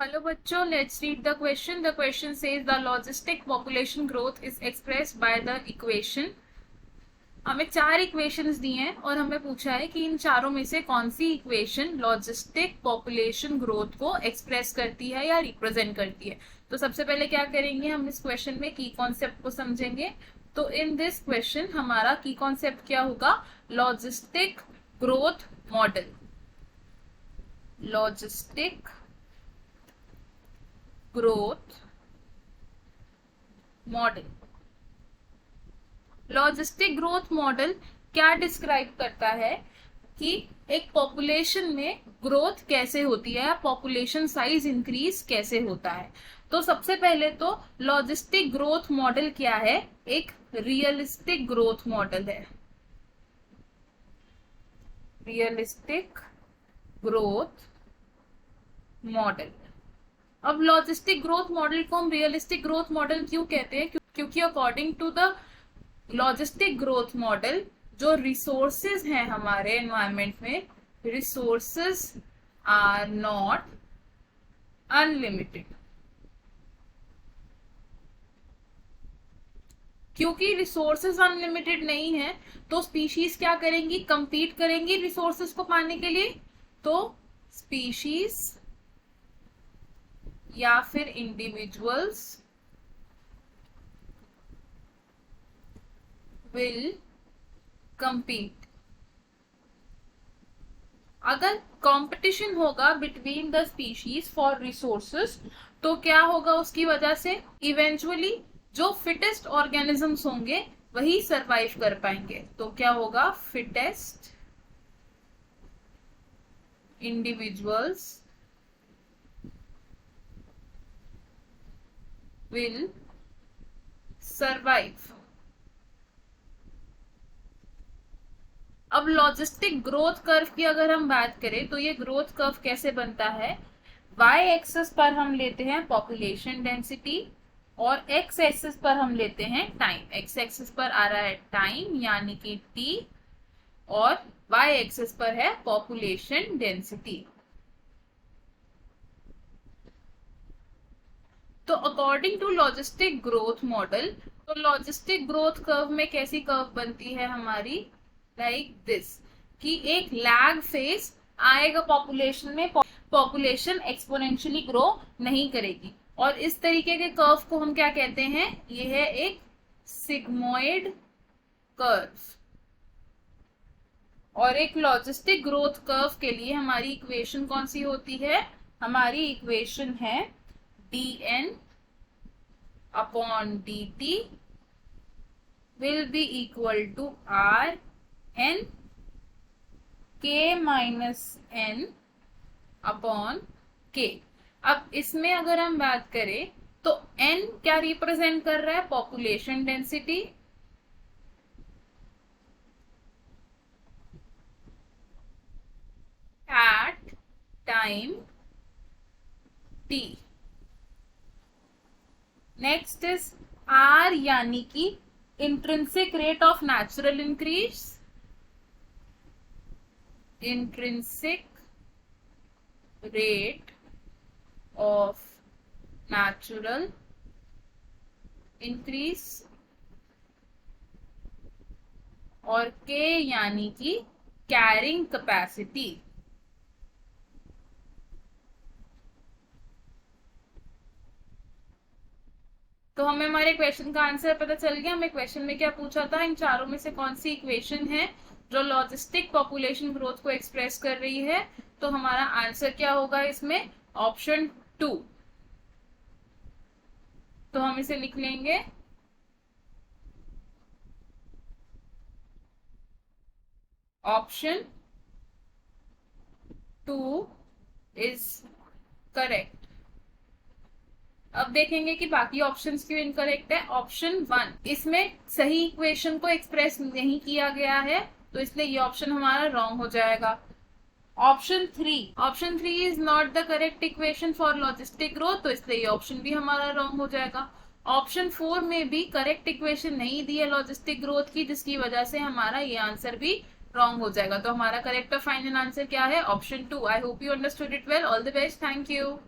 Hello बच्चों, let's read the question. The question says the logistic population growth is expressed by the equation. हमें चार equations दी हैं और हमें पूछा है कि इन चारों में से कौन सी इक्वेशन लॉजिस्टिक पॉपुलेशन ग्रोथ को एक्सप्रेस करती है या रिप्रेजेंट करती है। तो सबसे पहले क्या करेंगे, हम इस क्वेश्चन में की कॉन्सेप्ट को समझेंगे। तो इन दिस क्वेश्चन हमारा की कॉन्सेप्ट क्या होगा, logistic growth model. Logistic growth model. Logistic growth model क्या डिस्क्राइब करता है कि एक पॉपुलेशन में ग्रोथ कैसे होती है या पॉपुलेशन साइज इंक्रीज कैसे होता है। तो सबसे पहले तो लॉजिस्टिक ग्रोथ मॉडल क्या है, एक रियलिस्टिक ग्रोथ मॉडल है। Realistic growth model. अब लॉजिस्टिक ग्रोथ मॉडल को हम रियलिस्टिक ग्रोथ मॉडल क्यों कहते हैं, क्योंकि according to the logistic growth model जो रिसोर्सेज हैं हमारे एनवायरमेंट में, रिसोर्सेज आर नॉट अनलिमिटेड। क्योंकि रिसोर्सेज अनलिमिटेड नहीं है तो स्पीशीज क्या करेंगी, कंपीट करेंगी रिसोर्सेज को पाने के लिए। तो स्पीशीज या फिर इंडिविजुअल्स विल compete। अगर कंपटीशन होगा between the species for resources तो क्या होगा, उसकी वजह से इवेंचुअली जो फिटेस्ट ऑर्गेनिजम्स होंगे वही सरवाइव कर पाएंगे। तो क्या होगा, फिटेस्ट इंडिविजुअल्स विल सरवाइव। अब लॉजिस्टिक ग्रोथ कर्व की अगर हम बात करें तो ये ग्रोथ कर्व कैसे बनता है, वाई एक्सिस पर हम लेते हैं पॉपुलेशन डेंसिटी और एक्स एक्सिस पर हम लेते हैं टाइम। एक्स एक्सिस पर आ रहा है टाइम यानी कि टी और वाई एक्सिस पर है पॉपुलेशन डेंसिटी। तो according to logistic growth model, तो लॉजिस्टिक ग्रोथ कर्व में कैसी कर्व बनती है हमारी, लाइक दिस, कि एक लैग फेज आएगा पॉपुलेशन में, पॉपुलेशन एक्सपोनेंशियली ग्रो नहीं करेगी। और इस तरीके के कर्व को हम क्या कहते हैं, ये है एक सिग्मोइड कर्व। और एक लॉजिस्टिक ग्रोथ कर्व के लिए हमारी इक्वेशन कौन सी होती है, हमारी इक्वेशन है dn upon dt will be equal to r n k minus n upon k। अब इसमें अगर हम बात करें तो n क्या रिप्रेजेंट कर रहा है, population density, at time t। Next is r यानी कि intrinsic rate of natural increase, intrinsic rate of natural increase, और K यानी कि कैरिंग कैपेसिटी। तो हमें हमारे क्वेश्चन का आंसर पता चल गया। हमें क्वेश्चन में क्या पूछा था, इन चारों में से कौन सी इक्वेशन है जो लॉजिस्टिक पॉपुलेशन ग्रोथ को एक्सप्रेस कर रही है। तो हमारा आंसर क्या होगा इसमें, ऑप्शन 2। तो हम इसे लिख लेंगे, ऑप्शन 2 इज करेक्ट। अब देखेंगे कि बाकी ऑप्शंस क्यों इनकरेक्ट है। ऑप्शन 1 इसमें सही इक्वेशन को एक्सप्रेस नहीं किया गया है तो इसलिए ये ऑप्शन हमारा रॉन्ग हो जाएगा। Option 3 is not the correct equation for logistic growth, तो इसलिए ये ऑप्शन भी हमारा रॉन्ग हो जाएगा। ऑप्शन 4 में भी करेक्ट इक्वेशन नहीं दी है लॉजिस्टिक ग्रोथ की, जिसकी वजह से हमारा ये आंसर भी रॉन्ग हो जाएगा। तो हमारा करेक्ट और फाइनल आंसर क्या है, option 2। I hope you understood it well. All the best, thank you.